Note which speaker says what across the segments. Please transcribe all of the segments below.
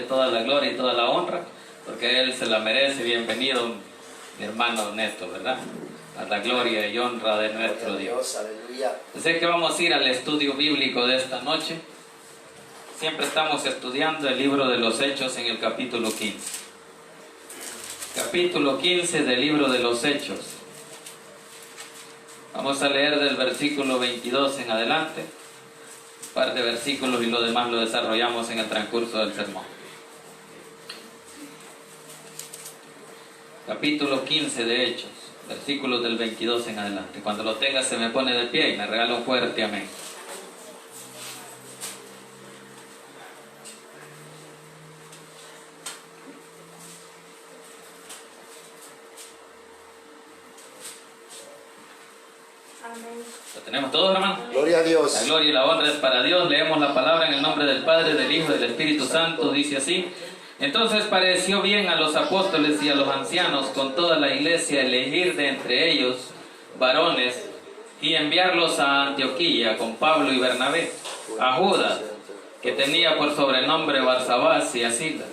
Speaker 1: Toda la gloria y toda la honra, porque Él se la merece. Bienvenido, mi hermano Néstor, ¿verdad? A la gloria y honra de nuestro Dios. Así que vamos a ir al estudio bíblico de esta noche. Siempre estamos estudiando el libro de los Hechos en el capítulo 15. Capítulo 15 del libro de los Hechos. Vamos a leer del versículo 22 en adelante. Un par de versículos y lo demás lo desarrollamos en el transcurso del sermón. Capítulo 15 de Hechos, versículos del 22 en adelante. Cuando lo tenga se me pone de pie y me regala un fuerte amén.
Speaker 2: Amén.
Speaker 1: ¿Lo tenemos todos, hermano?
Speaker 3: Gloria a Dios.
Speaker 1: La gloria y la honra es para Dios. Leemos la palabra en el nombre del Padre, del Hijo y del Espíritu Santo. Dice así: Entonces pareció bien a los apóstoles y a los ancianos con toda la iglesia elegir de entre ellos varones y enviarlos a Antioquía con Pablo y Bernabé, a Judas, que tenía por sobrenombre Barsabás, y a Silas,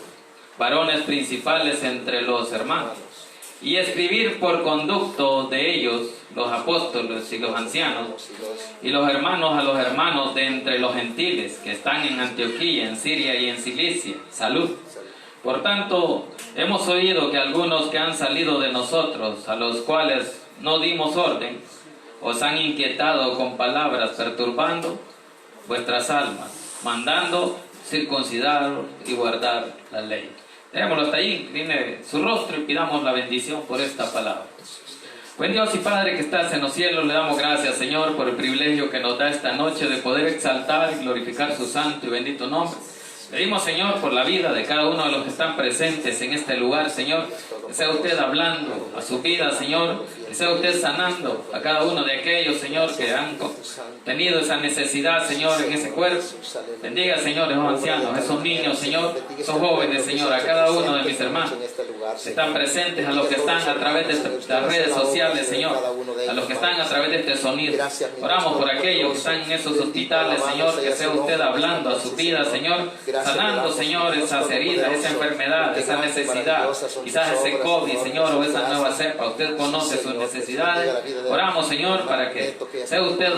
Speaker 1: varones principales entre los hermanos, y escribir por conducto de ellos, los apóstoles y los ancianos, y los hermanos a los hermanos de entre los gentiles que están en Antioquía, en Siria y en Cilicia, salud. Por tanto, hemos oído que algunos que han salido de nosotros, a los cuales no dimos orden, os han inquietado con palabras, perturbando vuestras almas, mandando circuncidar y guardar la ley. Dejémoslo hasta ahí, incline su rostro y pidamos la bendición por esta palabra. Buen Dios y Padre que estás en los cielos, le damos gracias, Señor, por el privilegio que nos da esta noche de poder exaltar y glorificar su santo y bendito nombre. Pedimos, Señor, por la vida de cada uno de los que están presentes en este lugar, Señor, que sea usted hablando a su vida, Señor, que sea usted sanando a cada uno de aquellos, Señor, que han tenido esa necesidad, Señor, en ese cuerpo. Bendiga, Señor, esos ancianos, esos niños, Señor, esos jóvenes, Señor, a cada uno de mis hermanos que están presentes, a los que están a través de las redes sociales, Señor, a los que están a través de este sonido. Oramos por aquellos que están en esos hospitales, Señor, que sea usted hablando a su vida, Señor, sanando, Señor, esas heridas, esa enfermedad, esa necesidad, quizás ese COVID, Señor, o esa nueva cepa. Usted conoce sus necesidades. Oramos, Señor, para que sea usted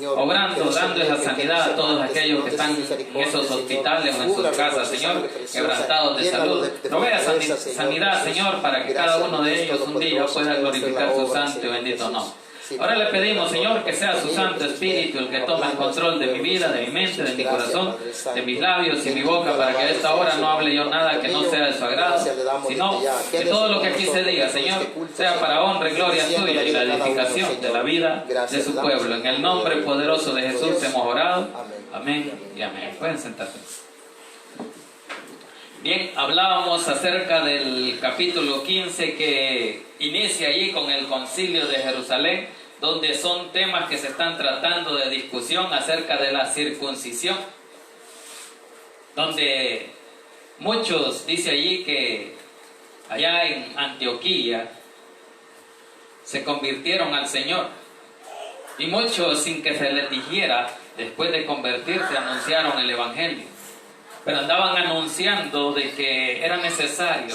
Speaker 1: obrando, dando esa sanidad a todos aquellos que están en esos hospitales o en sus casas, Señor, quebrantados de salud. Provea sanidad, Señor, para que cada uno de ellos un día pueda glorificar su santo y bendito nombre. Ahora le pedimos, Señor, que sea su Santo Espíritu el que tome el control de mi vida, de mi mente, de mi corazón, de mis labios y mi boca, para que a esta hora no hable yo nada que no sea de su agrado, sino que todo lo que aquí se diga, Señor, sea para honra y gloria tuya y la edificación de la vida de su pueblo. En el nombre poderoso de Jesús hemos orado. Amén y amén. Pueden sentarse. Bien, hablábamos acerca del capítulo 15 que inicia allí con el concilio de Jerusalén, donde son temas que se están tratando de discusión acerca de la circuncisión, donde muchos, dice allí que allá en Antioquía se convirtieron al Señor, y muchos sin que se les dijera, después de convertirse, anunciaron el Evangelio. Pero andaban anunciando de que era necesario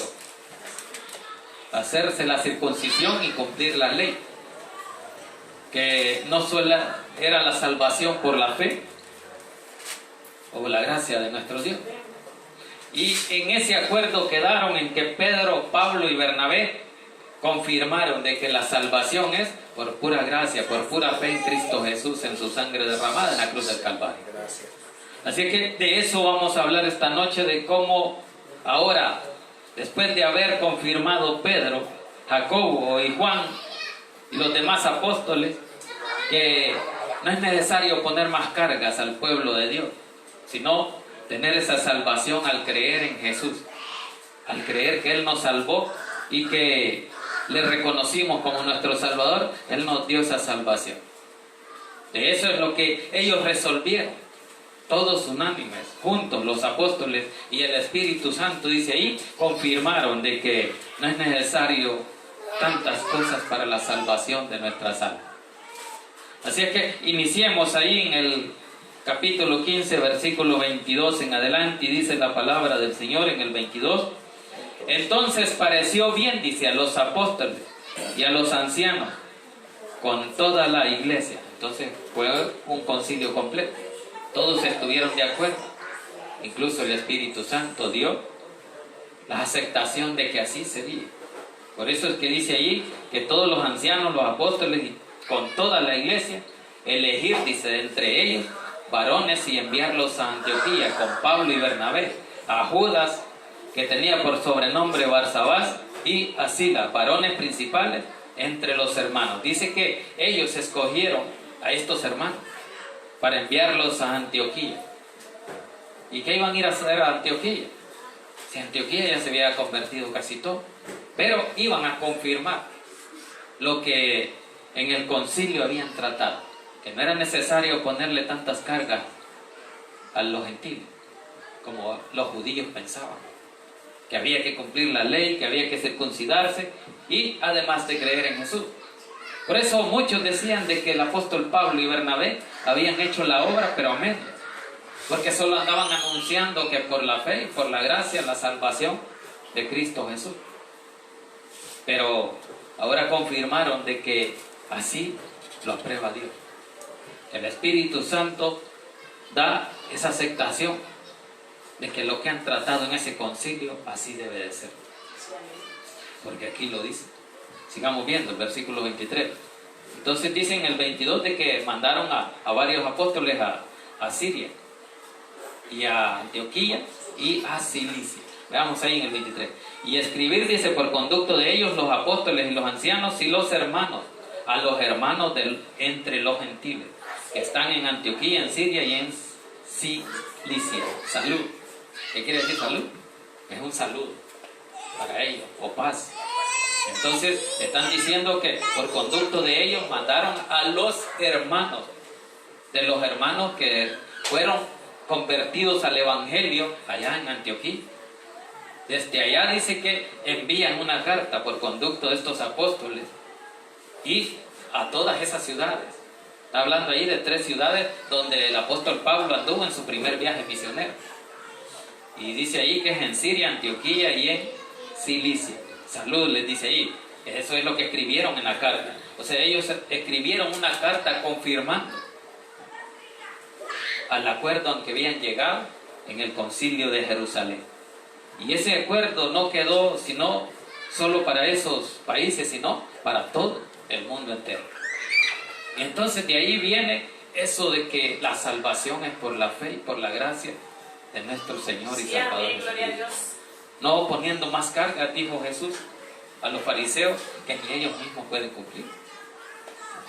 Speaker 1: hacerse la circuncisión y cumplir la ley, que no solo era la salvación por la fe o la gracia de nuestro Dios. Y en ese acuerdo quedaron en que Pedro, Pablo y Bernabé confirmaron de que la salvación es por pura gracia, por pura fe en Cristo Jesús, en su sangre derramada en la cruz del Calvario. Así que de eso vamos a hablar esta noche, de cómo ahora, después de haber confirmado Pedro, Jacobo y Juan y los demás apóstoles, que no es necesario poner más cargas al pueblo de Dios, sino tener esa salvación al creer en Jesús, al creer que Él nos salvó y que le reconocimos como nuestro Salvador. Él nos dio esa salvación. De eso es lo que ellos resolvieron, todos unánimes, juntos, los apóstoles y el Espíritu Santo, dice ahí, confirmaron de que no es necesario tantas cosas para la salvación de nuestras almas. Así es que iniciemos ahí en el capítulo 15, versículo 22 en adelante, y dice la palabra del Señor en el 22. Entonces pareció bien, dice, a los apóstoles y a los ancianos, con toda la iglesia. Entonces fue un concilio completo. Todos estuvieron de acuerdo. Incluso el Espíritu Santo dio la aceptación de que así sería. Por eso es que dice allí que todos los ancianos, los apóstoles y con toda la iglesia, elegir, dice, de entre ellos varones y enviarlos a Antioquía con Pablo y Bernabé, a Judas, que tenía por sobrenombre Barsabás, y a Silas, varones principales entre los hermanos. Dice que ellos escogieron a estos hermanos para enviarlos a Antioquía. ¿Y qué iban a ir a hacer a Antioquía? Si Antioquía ya se había convertido casi todo. Pero iban a confirmar lo que en el concilio habían tratado, que no era necesario ponerle tantas cargas a los gentiles como los judíos pensaban, que había que cumplir la ley, que había que circuncidarse y además de creer en Jesús. Por eso muchos decían de que el apóstol Pablo y Bernabé habían hecho la obra pero a medias, porque solo andaban anunciando que por la fe y por la gracia la salvación de Cristo Jesús. Pero ahora confirmaron de que así lo aprueba Dios. El Espíritu Santo da esa aceptación de que lo que han tratado en ese concilio así debe de ser. Porque aquí lo dice. Sigamos viendo el versículo 23. Entonces dice en el 22 de que mandaron a varios apóstoles a Siria y a Antioquía y a Cilicia. Veamos ahí en el 23. Y escribir, dice, por conducto de ellos los apóstoles y los ancianos y los hermanos, a los hermanos entre los gentiles, que están en Antioquía, en Siria y en Cilicia. Salud. ¿Qué quiere decir salud? Es un saludo para ellos, o paz. Entonces están diciendo que por conducto de ellos mandaron a los hermanos, de los hermanos que fueron convertidos al Evangelio allá en Antioquía. Desde allá dice que envían una carta por conducto de estos apóstoles y a todas esas ciudades. Está hablando ahí de 3 ciudades donde el apóstol Pablo anduvo en su primer viaje misionero. Y dice ahí que es en Siria, Antioquía y en Cilicia. Salud, les dice ahí. Eso es lo que escribieron en la carta. O sea, ellos escribieron una carta confirmando al acuerdo al que habían llegado en el concilio de Jerusalén. Y ese acuerdo no quedó sino solo para esos países, sino para todo el mundo entero. Y entonces de ahí viene eso de que la salvación es por la fe y por la gracia de nuestro Señor y Salvador Jesucristo. No poniendo más carga, dijo Jesús a los fariseos, que ni ellos mismos pueden cumplir.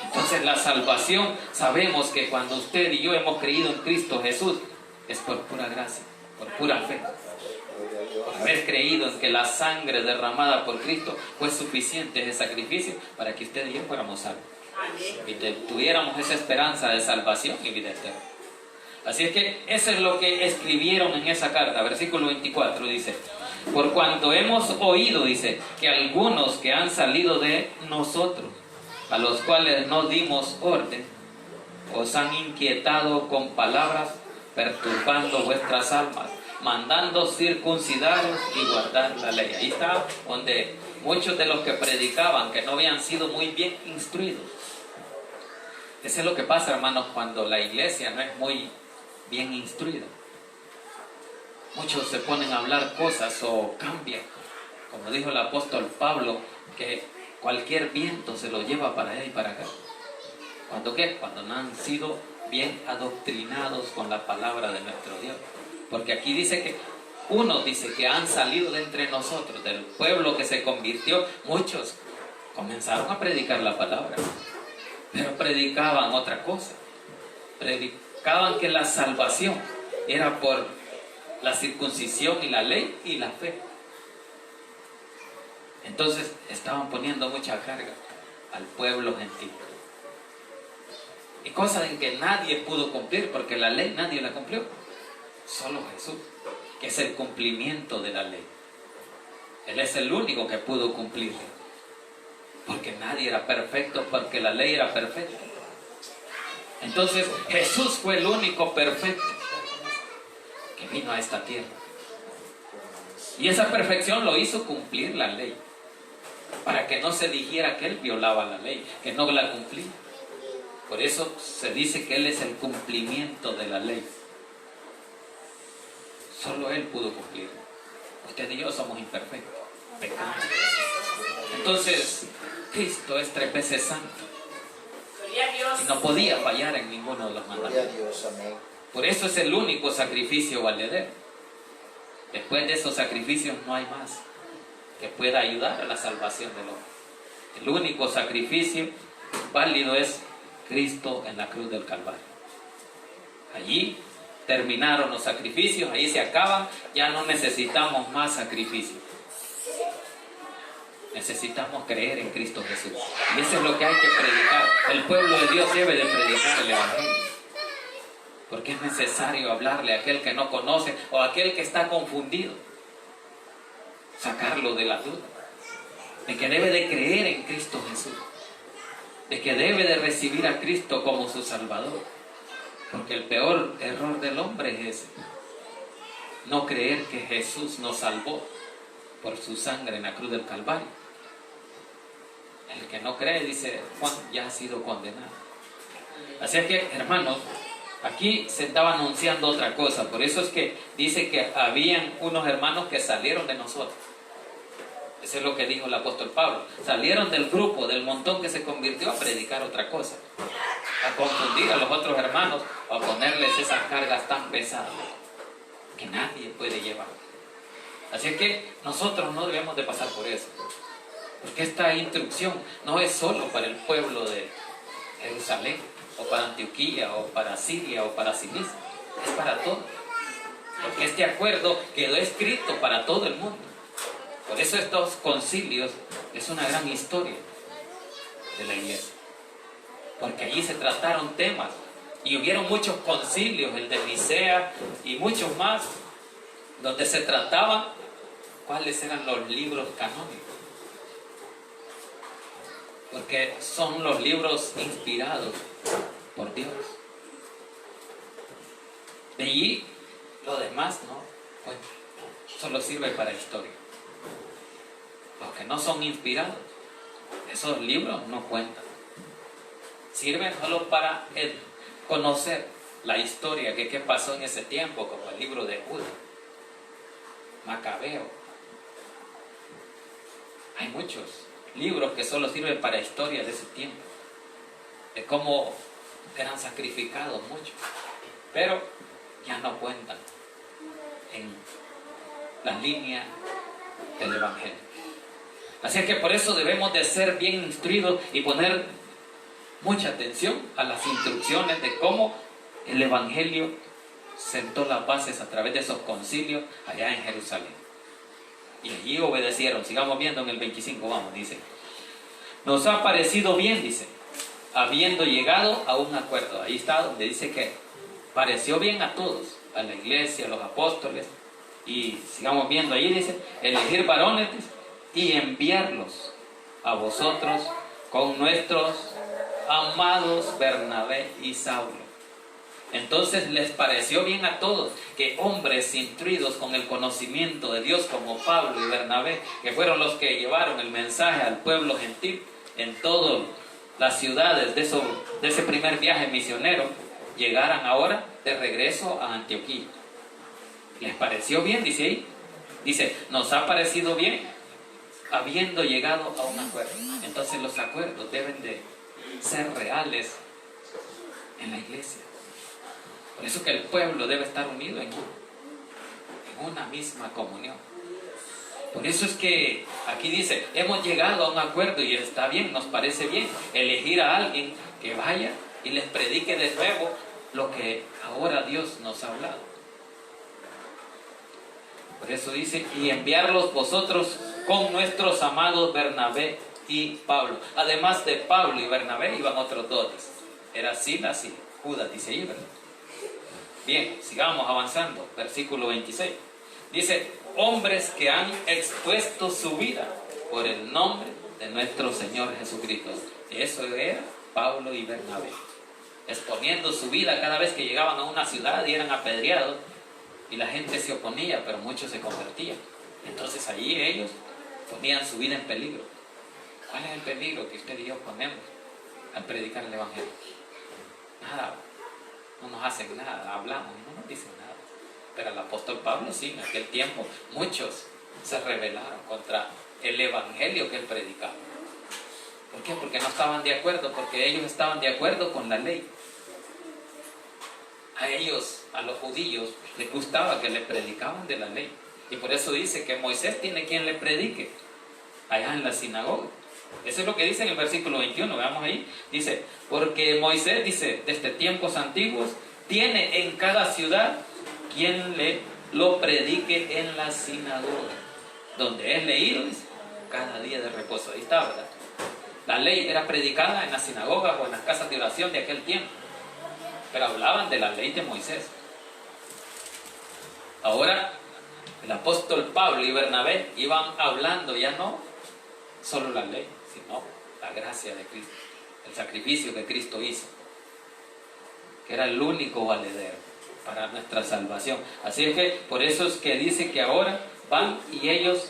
Speaker 1: Entonces la salvación, sabemos que cuando usted y yo hemos creído en Cristo Jesús, es por pura gracia, por pura fe. Por haber creído en que la sangre derramada por Cristo fue suficiente de sacrificio para que usted y yo fuéramos salvos. Y tuviéramos esa esperanza de salvación y vida eterna. Así es que eso es lo que escribieron en esa carta. Versículo 24 dice: por cuanto hemos oído, dice, que algunos que han salido de nosotros, a los cuales no dimos orden, os han inquietado con palabras, perturbando vuestras almas, mandando circuncidaros y guardar la ley. Ahí está donde muchos de los que predicaban que no habían sido muy bien instruidos. Eso es lo que pasa, hermanos, cuando la iglesia no es muy bien instruida. Muchos se ponen a hablar cosas o cambian, como dijo el apóstol Pablo, que cualquier viento se lo lleva para allá y para acá. ¿Cuándo qué? Cuando no han sido bien adoctrinados con la palabra de nuestro Dios. Porque aquí dice que unos dice que han salido de entre nosotros, del pueblo que se convirtió. Muchos comenzaron a predicar la palabra, pero predicaban otra cosa. Predicaban que la salvación era por la circuncisión y la ley y la fe. Entonces estaban poniendo mucha carga al pueblo gentil. Y cosas en que nadie pudo cumplir, porque la ley nadie la cumplió. Solo Jesús, que es el cumplimiento de la ley. Él es el único que pudo cumplirla. Porque nadie era perfecto, porque la ley era perfecta. Entonces Jesús fue el único perfecto que vino a esta tierra. Y esa perfección lo hizo cumplir la ley, para que no se dijera que Él violaba la ley, que no la cumplía. Por eso se dice que Él es el cumplimiento de la ley. Solo Él pudo cumplir. Usted y yo somos imperfectos, pecamos. Entonces, Cristo es 3 veces santo y no podía fallar en ninguno de los mandamientos. Por eso es el único sacrificio valedero. Después de esos sacrificios no hay más que pueda ayudar a la salvación del hombre. El único sacrificio válido es Cristo en la cruz del Calvario. Allí terminaron los sacrificios, ahí se acaban, ya no necesitamos más sacrificios. Necesitamos creer en Cristo Jesús. Y eso es lo que hay que predicar. El pueblo de Dios debe de predicar el Evangelio. Porque es necesario hablarle a aquel que no conoce o a aquel que está confundido. Sacarlo de la duda. De que debe de creer en Cristo Jesús. De que debe de recibir a Cristo como su Salvador. Porque el peor error del hombre es ese. No creer que Jesús nos salvó por su sangre en la cruz del Calvario. El que no cree, dice Juan, ya ha sido condenado. Así es que, hermanos, aquí se estaba anunciando otra cosa. Por eso es que dice que habían unos hermanos que salieron de nosotros. Eso es lo que dijo el apóstol Pablo. Salieron del grupo, del montón que se convirtió a predicar otra cosa. A confundir a los otros hermanos, a ponerles esas cargas tan pesadas que nadie puede llevar. Así es que nosotros no debemos de pasar por eso. Porque esta instrucción no es solo para el pueblo de Jerusalén, o para Antioquía, o para Siria, o para Cilicia. Es para todos. Porque este acuerdo quedó escrito para todo el mundo. Por eso estos concilios es una gran historia de la iglesia. Porque allí se trataron temas. Y hubieron muchos concilios, el de Nicea y muchos más, donde se trataban cuáles eran los libros canónicos. Porque son los libros inspirados por Dios. De allí, lo demás, ¿no? Pues, solo sirve para historia. Los que no son inspirados, esos libros no cuentan. Sirven solo para conocer la historia, que qué pasó en ese tiempo, como el libro de Judas, Macabeo. Hay muchos libros que solo sirven para historia de ese tiempo, de cómo eran sacrificados muchos, pero ya no cuentan en la línea del Evangelio. Así es que por eso debemos de ser bien instruidos y poner mucha atención a las instrucciones de cómo el Evangelio sentó las bases a través de esos concilios allá en Jerusalén. Y allí obedecieron. Sigamos viendo en el 25, vamos, dice. Nos ha parecido bien, dice, habiendo llegado a un acuerdo. Ahí está donde dice que pareció bien a todos, a la iglesia, a los apóstoles. Y sigamos viendo ahí, dice, elegir varones y enviarlos a vosotros con nuestros amados Bernabé y Saulo. Entonces les pareció bien a todos que hombres instruidos con el conocimiento de Dios como Pablo y Bernabé, que fueron los que llevaron el mensaje al pueblo gentil en todas las ciudades de ese primer viaje misionero, llegaran ahora de regreso a Antioquía. ¿Les pareció bien? Dice ahí. Dice, nos ha parecido bien habiendo llegado a un acuerdo. Entonces los acuerdos deben de ser reales en la iglesia. Por eso que el pueblo debe estar unido en una misma comunión. Por eso es que aquí dice, hemos llegado a un acuerdo y está bien, nos parece bien elegir a alguien que vaya y les predique de nuevo lo que ahora Dios nos ha hablado. Por eso dice, y enviarlos vosotros con nuestros amados Bernabé y Pablo. Además de Pablo y Bernabé iban otros dos. Era Silas y Judas, dice ahí, ¿verdad? Bien, sigamos avanzando. Versículo 26. Dice, hombres que han expuesto su vida por el nombre de nuestro Señor Jesucristo. Eso era Pablo y Bernabé. exponiendo su vida cada vez que llegaban a una ciudad y eran apedreados, y la gente se oponía, pero muchos se convertían. Entonces allí ellos ponían su vida en peligro. ¿Cuál es el peligro que usted y yo ponemos al predicar el Evangelio? Nada, no nos hacen nada, hablamos y no nos dicen nada. Pero el apóstol Pablo sí, en aquel tiempo muchos se rebelaron contra el Evangelio que él predicaba. ¿Por qué? Porque no estaban de acuerdo, porque ellos estaban de acuerdo con la ley. A ellos, a los judíos, les gustaba que le predicaban de la ley. Y por eso dice que Moisés tiene quien le predique allá en la sinagoga. Eso es lo que dice en el versículo 21, veamos ahí. Dice, porque Moisés, dice, desde tiempos antiguos, tiene en cada ciudad quien le lo predique en la sinagoga, donde es leído, dice, cada día de reposo. Ahí está, ¿verdad? La ley era predicada en las sinagogas o en las casas de oración de aquel tiempo, pero hablaban de la ley de Moisés. Ahora, el apóstol Pablo y Bernabé iban hablando ya no solo la ley, sino la gracia de Cristo, el sacrificio que Cristo hizo, que era el único valedero para nuestra salvación. Así es que por eso es que dice que ahora van y ellos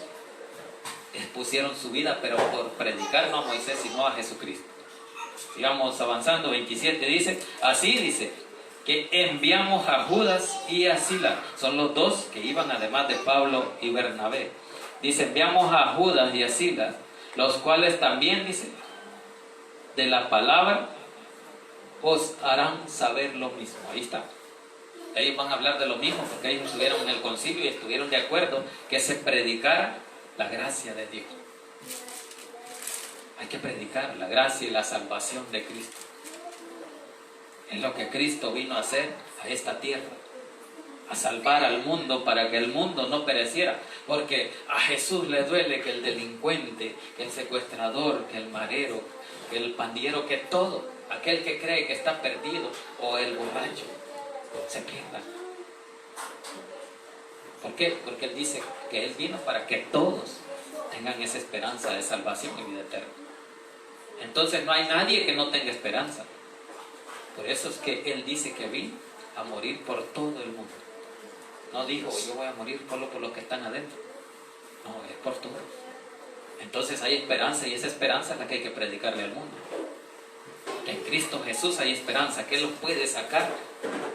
Speaker 1: expusieron su vida, pero por predicar no a Moisés, sino a Jesucristo. Sigamos avanzando. 27 dice, así dice, que enviamos a Judas y a Silas. Son los dos que iban además de Pablo y Bernabé. Dice, enviamos a Judas y a Silas, los cuales también, dice, de la palabra os harán saber lo mismo. Ahí está. Ellos van a hablar de lo mismo porque ellos estuvieron en el concilio y estuvieron de acuerdo que se predicara la gracia de Dios. Hay que predicar la gracia y la salvación de Cristo. Es lo que Cristo vino a hacer a esta tierra, a salvar al mundo para que el mundo no pereciera, porque a Jesús le duele que el delincuente, que el secuestrador, que el marero, que el pandillero, que todo, aquel que cree que está perdido o el borracho, se pierda. ¿Por qué? Porque Él dice que Él vino para que todos tengan esa esperanza de salvación y vida eterna. Entonces no hay nadie que no tenga esperanza. Por eso es que Él dice que vino a morir por todo el mundo. No dijo, yo voy a morir solo por los que están adentro. No, es por todos. Entonces hay esperanza, y esa esperanza es la que hay que predicarle al mundo. Que en Cristo Jesús hay esperanza, que Él los puede sacar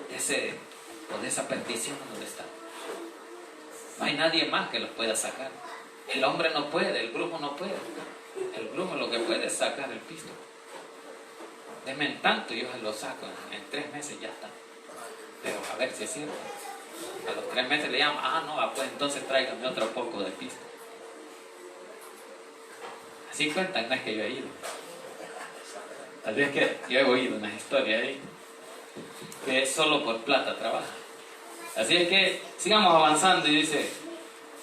Speaker 1: de esa perdición donde están. No hay nadie más que los pueda sacar. El hombre no puede, el brujo no puede. El brujo lo que puede es sacar el pisto. Denme tanto y yo se lo saco. En 3 meses ya está. Pero a ver si es cierto. A los 3 meses le llaman, pues entonces tráigame otro poco de pisto. Así cuentan, no es que yo he ido. Tal vez que yo he oído una historia ahí, que solo por plata trabaja. Así es que sigamos avanzando y dice,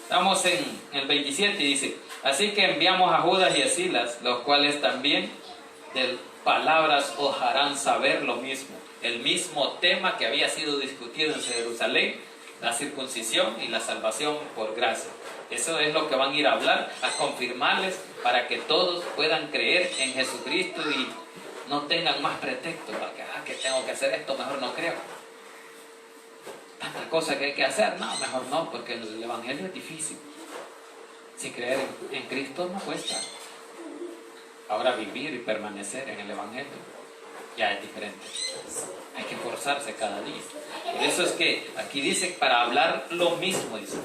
Speaker 1: estamos en el 27 y dice, así que enviamos a Judas y a Silas, los cuales también de palabras os harán saber lo mismo. El mismo tema que había sido discutido en Jerusalén, la circuncisión y la salvación por gracia. Eso es lo que van a ir a hablar, a confirmarles para que todos puedan creer en Jesucristo y no tengan más pretextos para que tengo que hacer esto, mejor no creo. Tantas cosas que hay que hacer, no, mejor no, porque el Evangelio es difícil. Si creer en Cristo no cuesta. Ahora vivir y permanecer en el Evangelio ya es diferente. Hay que esforzarse cada día. Por eso es que aquí dice para hablar lo mismo, dice.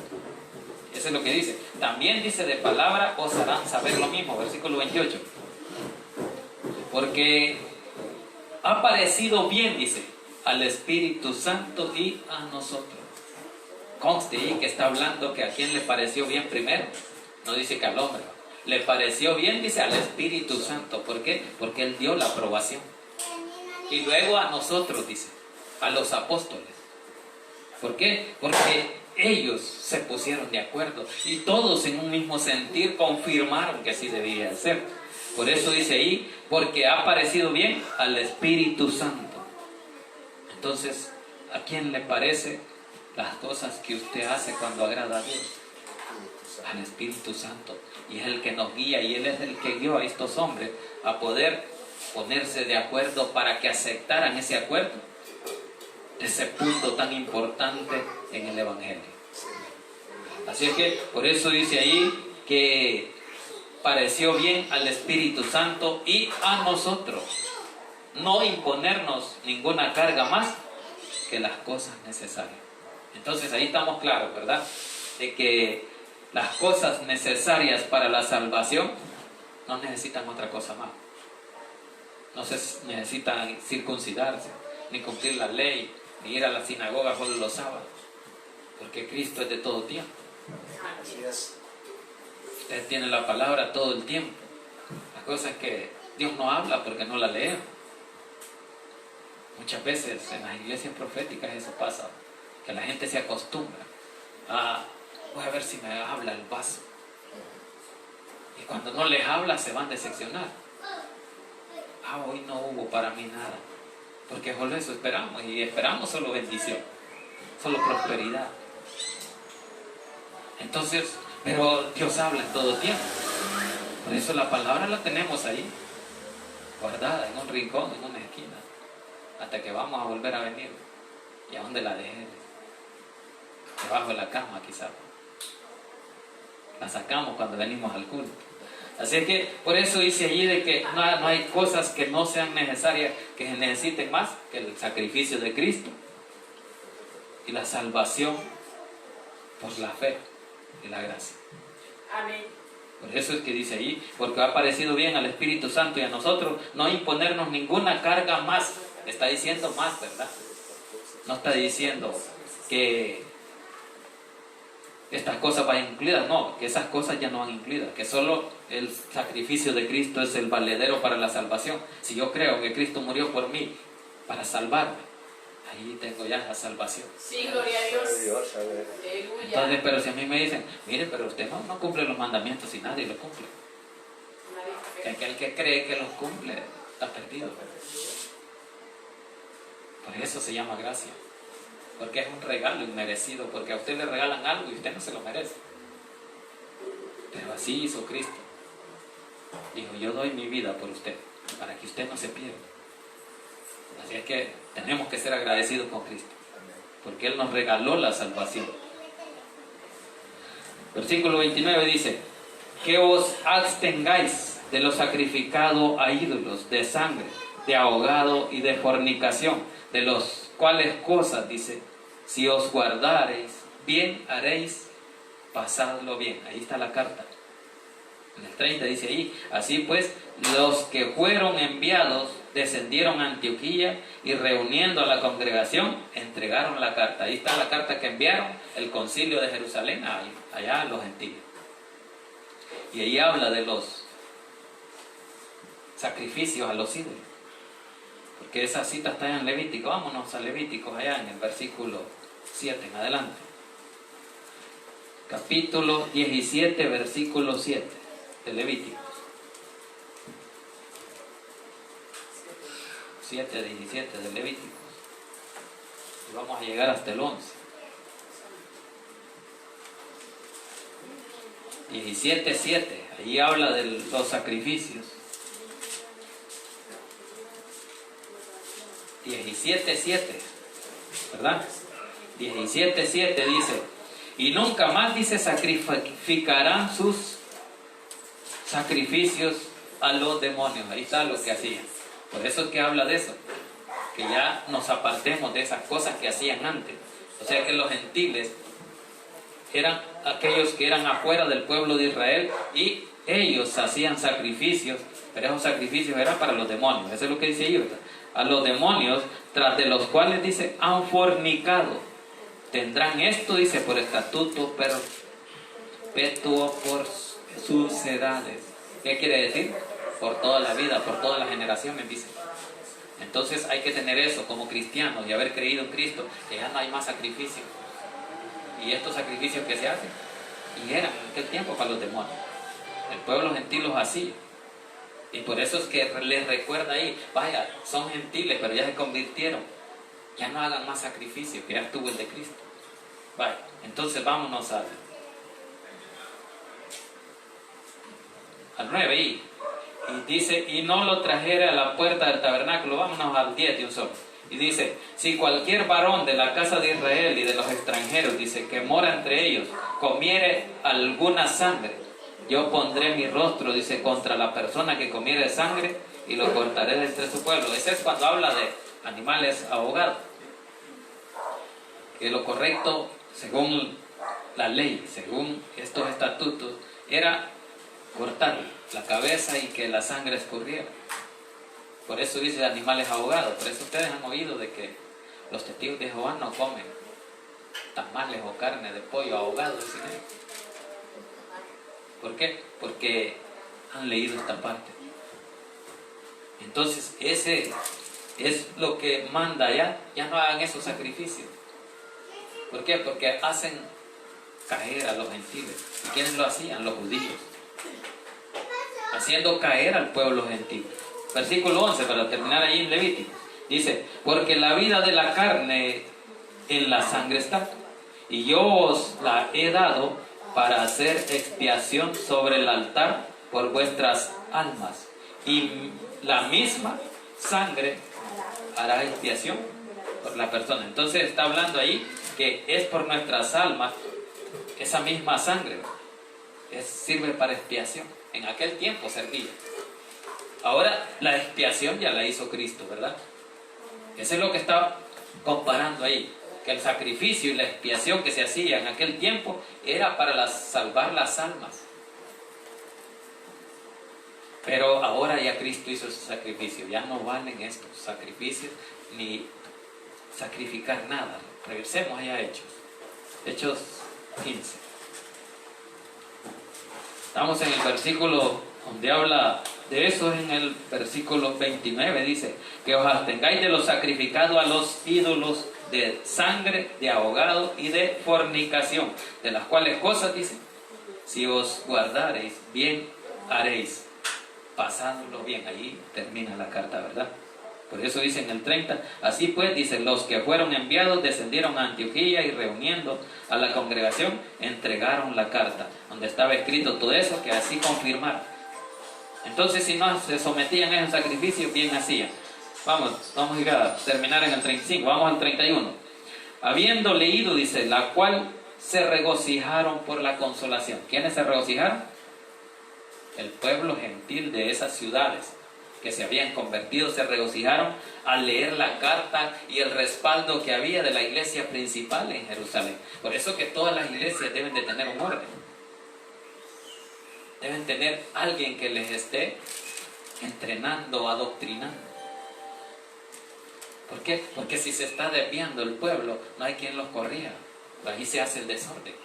Speaker 1: Eso es lo que dice. También dice de palabra os harán saber lo mismo. Versículo 28. Porque ha parecido bien, dice, al Espíritu Santo y a nosotros. Conste ahí que está hablando que a quién le pareció bien primero. No dice que al hombre. Le pareció bien, dice, al Espíritu Santo. ¿Por qué? Porque Él dio la aprobación. Y luego a nosotros, dice, a los apóstoles. ¿Por qué? Porque ellos se pusieron de acuerdo y todos en un mismo sentir confirmaron que así debía ser. Por eso dice ahí, porque ha parecido bien al Espíritu Santo. Entonces, ¿a quién le parece las cosas que usted hace cuando agrada a Dios? Al Espíritu Santo. Y es el que nos guía y Él es el que guió a estos hombres a poder ponerse de acuerdo para que aceptaran ese acuerdo, ese punto tan importante en el Evangelio. Así es que por eso dice ahí que pareció bien al Espíritu Santo y a nosotros no imponernos ninguna carga más que las cosas necesarias. Entonces ahí estamos claros, ¿verdad? De que las cosas necesarias para la salvación no necesitan otra cosa más. No se necesitan circuncidarse, ni cumplir la ley, ni ir a la sinagoga solo los sábados, porque Cristo es de todo tiempo. Usted tiene la palabra todo el tiempo. La cosa es que Dios no habla porque no la lee. Muchas veces en las iglesias proféticas eso pasa, que la gente se acostumbra a, voy a ver si me habla el vaso. Y cuando no les habla se van a decepcionar. Hoy no hubo para mí nada, porque solo eso esperamos, y esperamos solo bendición, solo prosperidad. Entonces, pero Dios habla en todo tiempo. Por eso la palabra la tenemos ahí, guardada en un rincón, en una esquina, hasta que vamos a volver a venir. ¿Y a dónde la dejé? Debajo de la cama quizás. La sacamos cuando venimos al culto. Así es que por eso dice allí de que no hay cosas que no sean necesarias, que se necesiten más que el sacrificio de Cristo y la salvación por la fe y la gracia.
Speaker 2: Amén.
Speaker 1: Por eso es que dice allí, porque ha parecido bien al Espíritu Santo y a nosotros no imponernos ninguna carga más. Está diciendo más, ¿verdad? No está diciendo que estas cosas van incluidas, no, que esas cosas ya no van incluidas, que solo el sacrificio de Cristo es el valedero para la salvación. Si yo creo que Cristo murió por mí para salvarme, ahí tengo ya la salvación.
Speaker 2: Sí, gloria a Dios. Aleluya.
Speaker 1: Entonces, pero si a mí me dicen, mire, pero usted no cumple los mandamientos y nadie los cumple. Que aquel que cree que los cumple está perdido. Por eso se llama gracia. Porque es un regalo inmerecido, porque a usted le regalan algo y usted no se lo merece. Pero así hizo Cristo. Dijo, yo doy mi vida por usted, para que usted no se pierda. Así es que tenemos que ser agradecidos con Cristo, porque Él nos regaló la salvación. Versículo 29 dice, que os abstengáis de lo sacrificado a ídolos, de sangre, de ahogado y de fornicación, de los cuales cosas, dice, si os guardareis, bien haréis, pasadlo bien. Ahí está la carta. En el 30 dice ahí, así pues, los que fueron enviados descendieron a Antioquía y reuniendo a la congregación, entregaron la carta. Ahí está la carta que enviaron el concilio de Jerusalén, allá a los gentiles. Y ahí habla de los sacrificios a los ídolos. Porque esa cita está en Levítico. Vámonos a Levítico, allá en el versículo 7 en adelante. Capítulo 17, versículo 7 de Levítico. 7, 17 de Levítico. Y vamos a llegar hasta el 11. 17, 7. Allí habla de los sacrificios. 17:7, ¿verdad? 17:7 dice, y nunca más, dice, sacrificarán sus sacrificios a los demonios. Ahí está lo que hacían. Por eso es que habla de eso, que ya nos apartemos de esas cosas que hacían antes. O sea que los gentiles eran aquellos que eran afuera del pueblo de Israel y ellos hacían sacrificios, pero esos sacrificios eran para los demonios. Eso es lo que dice ahí, ¿verdad? A los demonios, tras de los cuales, dice, han fornicado. Tendrán esto, dice, por estatuto perpetuo por sus edades. ¿Qué quiere decir? Por toda la vida, por todas las generaciones, dice. Entonces hay que tener eso como cristianos y haber creído en Cristo, que ya no hay más sacrificios. Y estos sacrificios que se hacen, y eran en aquel tiempo para los demonios. El pueblo gentil los hacía. Y por eso es que les recuerda ahí, vaya, son gentiles, pero ya se convirtieron. Ya no hagan más sacrificios, que ya estuvo el de Cristo. Vaya, entonces vámonos al 9. Y Y dice, y no lo trajere a la puerta del tabernáculo. Vámonos al 10 de un solo. Y dice, si cualquier varón de la casa de Israel y de los extranjeros, dice, que mora entre ellos, comiere alguna sangre, yo pondré mi rostro, dice, contra la persona que comiere sangre y lo cortaré de entre su pueblo. Ese es cuando habla de animales ahogados. Que lo correcto, según la ley, según estos estatutos, era cortar la cabeza y que la sangre escurriera. Por eso dice animales ahogados. Por eso ustedes han oído de que los testigos de Jehová no comen tamales o carne de pollo ahogado, dicen ellos. ¿Por qué? Porque han leído esta parte. Entonces, ese es lo que manda ya no hagan esos sacrificios. ¿Por qué? Porque hacen caer a los gentiles. ¿Y quiénes lo hacían? Los judíos. Haciendo caer al pueblo gentil. Versículo 11, para terminar allí en Levítico. Dice, porque la vida de la carne en la sangre está, y yo os la he dado para hacer expiación sobre el altar por vuestras almas. Y la misma sangre hará expiación por la persona. Entonces está hablando ahí que es por nuestras almas, esa misma sangre sirve para expiación. En aquel tiempo servía. Ahora la expiación ya la hizo Cristo, ¿verdad? Eso es lo que está comparando ahí. Que el sacrificio y la expiación que se hacía en aquel tiempo era para salvar las almas. Pero ahora ya Cristo hizo ese sacrificio. Ya no valen estos sacrificios ni sacrificar nada. Regresemos allá a Hechos. Hechos 15. Estamos en el versículo donde habla de eso, en el versículo 29. Dice, que os abstengáis de lo sacrificado a los ídolos, de sangre, de ahogado y de fornicación, de las cuales cosas, dice, si os guardareis, bien haréis, pasándolo bien. Ahí termina la carta, ¿verdad? Por eso dice en el 30, así pues, dice, los que fueron enviados descendieron a Antioquía y reuniendo a la congregación, entregaron la carta, donde estaba escrito todo eso, que así confirmaron. Entonces, si no se sometían a ese sacrificio, bien hacían. Vamos a ir a terminar en el 35, vamos al 31. Habiendo leído, dice, la cual se regocijaron por la consolación. ¿Quiénes se regocijaron? El pueblo gentil de esas ciudades que se habían convertido, se regocijaron al leer la carta y el respaldo que había de la iglesia principal en Jerusalén. Por eso que todas las iglesias deben de tener un orden. Deben tener alguien que les esté entrenando, adoctrinando. ¿Por qué? Porque si se está desviando el pueblo, no hay quien los corrija. Ahí se hace el desorden.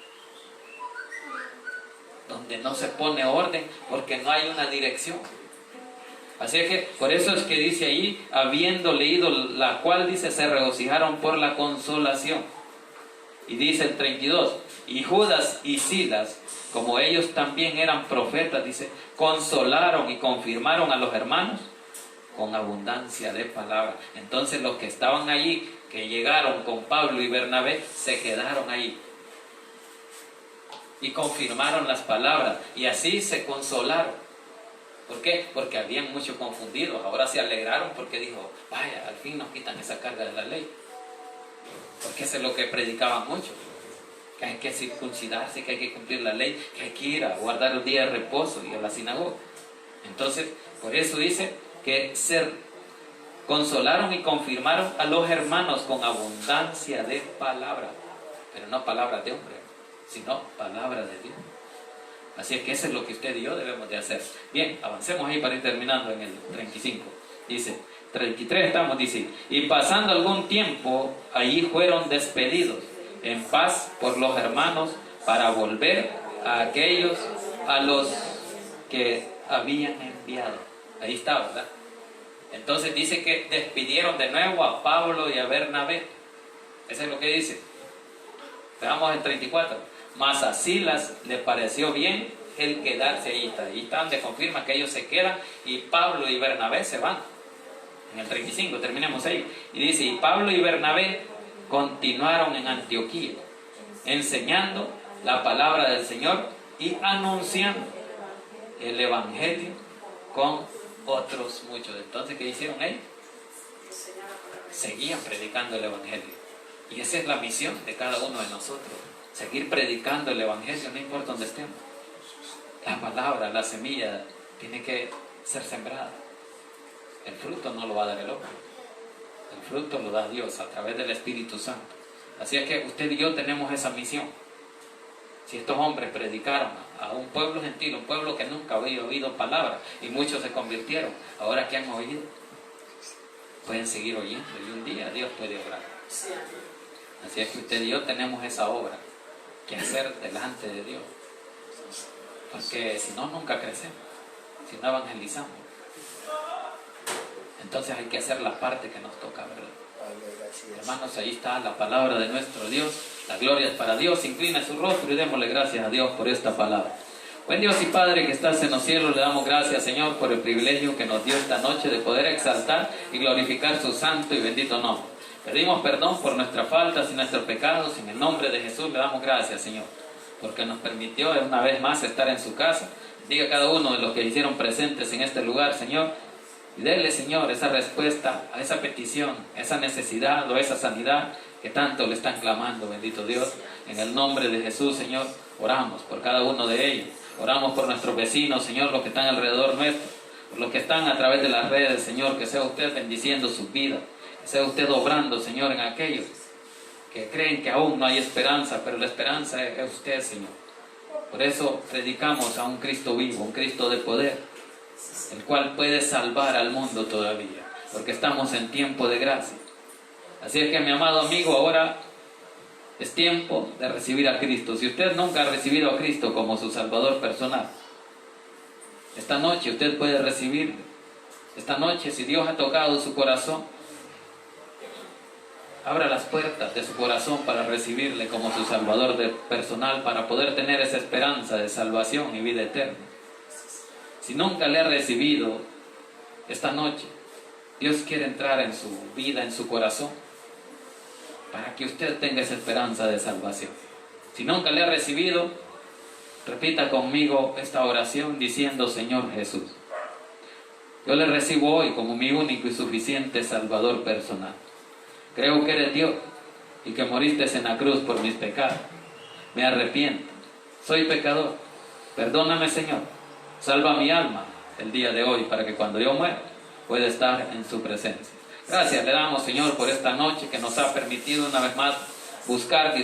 Speaker 1: Donde no se pone orden porque no hay una dirección. Así que por eso es que dice ahí, habiendo leído la cual, dice, se regocijaron por la consolación. Y dice el 32, y Judas y Silas, como ellos también eran profetas, dice, consolaron y confirmaron a los hermanos con abundancia de palabras. Entonces los que estaban allí, que llegaron con Pablo y Bernabé, se quedaron ahí y confirmaron las palabras, y así se consolaron. ¿Por qué? Porque habían muchos confundidos. Ahora se alegraron porque dijo, vaya, al fin nos quitan esa carga de la ley. Porque eso es lo que predicaban muchos, que hay que circuncidarse, que hay que cumplir la ley, que hay que ir a guardar el día de reposo y a la sinagoga. Entonces, por eso dice que se consolaron y confirmaron a los hermanos con abundancia de palabras, pero no palabras de hombre, sino palabras de Dios. Así es que eso es lo que usted y yo debemos de hacer. Bien, avancemos ahí para ir terminando en el 35. Dice, 33 estamos, dice, y pasando algún tiempo, allí fueron despedidos en paz por los hermanos para volver a aquellos a los que habían enviado. Ahí está, ¿verdad? Entonces dice que despidieron de nuevo a Pablo y a Bernabé. Eso es lo que dice. Veamos el 34. Mas a Silas le pareció bien el quedarse ahí. Ahí está donde confirma que ellos se quedan y Pablo y Bernabé se van. En el 35, terminemos ahí. Y dice, y Pablo y Bernabé continuaron en Antioquía, enseñando la palabra del Señor y anunciando el evangelio con Otros muchos. Entonces, ¿qué hicieron ellos? Seguían predicando el Evangelio. Y esa es la misión de cada uno de nosotros. Seguir predicando el Evangelio, no importa dónde estemos. La palabra, la semilla, tiene que ser sembrada. El fruto no lo va a dar el hombre. El fruto lo da Dios a través del Espíritu Santo. Así es que usted y yo tenemos esa misión. Si estos hombres predicaron a un pueblo gentil, un pueblo que nunca había oído palabra, y muchos se convirtieron, ahora que han oído, pueden seguir oyendo y un día Dios puede obrar. Así es que usted y yo tenemos esa obra que hacer delante de Dios. Porque si no, nunca crecemos. Si no evangelizamos. Entonces hay que hacer la parte que nos toca, ¿verdad? Hermanos, ahí está la palabra de nuestro Dios. La gloria es para Dios. Inclina su rostro y démosle gracias a Dios por esta palabra. Buen Dios y Padre que estás en los cielos, le damos gracias, Señor, por el privilegio que nos dio esta noche de poder exaltar y glorificar su santo y bendito nombre. Pedimos perdón por nuestras faltas y nuestros pecados. En el nombre de Jesús le damos gracias, Señor, porque nos permitió una vez más estar en su casa. Diga a cada uno de los que hicieron presentes en este lugar, Señor, y dele, Señor, esa respuesta a esa petición, esa necesidad o esa sanidad que tanto le están clamando, bendito Dios. En el nombre de Jesús, Señor, oramos por cada uno de ellos. Oramos por nuestros vecinos, Señor, los que están alrededor nuestro, por los que están a través de las redes, Señor, que sea usted bendiciendo sus vidas, que sea usted obrando, Señor, en aquellos que creen que aún no hay esperanza, pero la esperanza es usted, Señor. Por eso predicamos a un Cristo vivo, un Cristo de poder, el cual puede salvar al mundo todavía, porque estamos en tiempo de gracia. Así es que, mi amado amigo, ahora es tiempo de recibir a Cristo. Si usted nunca ha recibido a Cristo como su Salvador personal, esta noche usted puede recibirlo. Esta noche, si Dios ha tocado su corazón, abra las puertas de su corazón para recibirle como su Salvador personal, para poder tener esa esperanza de salvación y vida eterna. Si nunca le ha recibido, esta noche Dios quiere entrar en su vida, en su corazón, para que usted tenga esa esperanza de salvación. Si nunca le ha recibido, repita conmigo esta oración diciendo: Señor Jesús, yo le recibo hoy como mi único y suficiente Salvador personal. Creo que eres Dios y que moriste en la cruz por mis pecados. Me arrepiento, soy pecador. Perdóname, Señor. Salva mi alma el día de hoy para que cuando yo muera pueda estar en su presencia. Gracias le damos, Señor, por esta noche que nos ha permitido una vez más buscar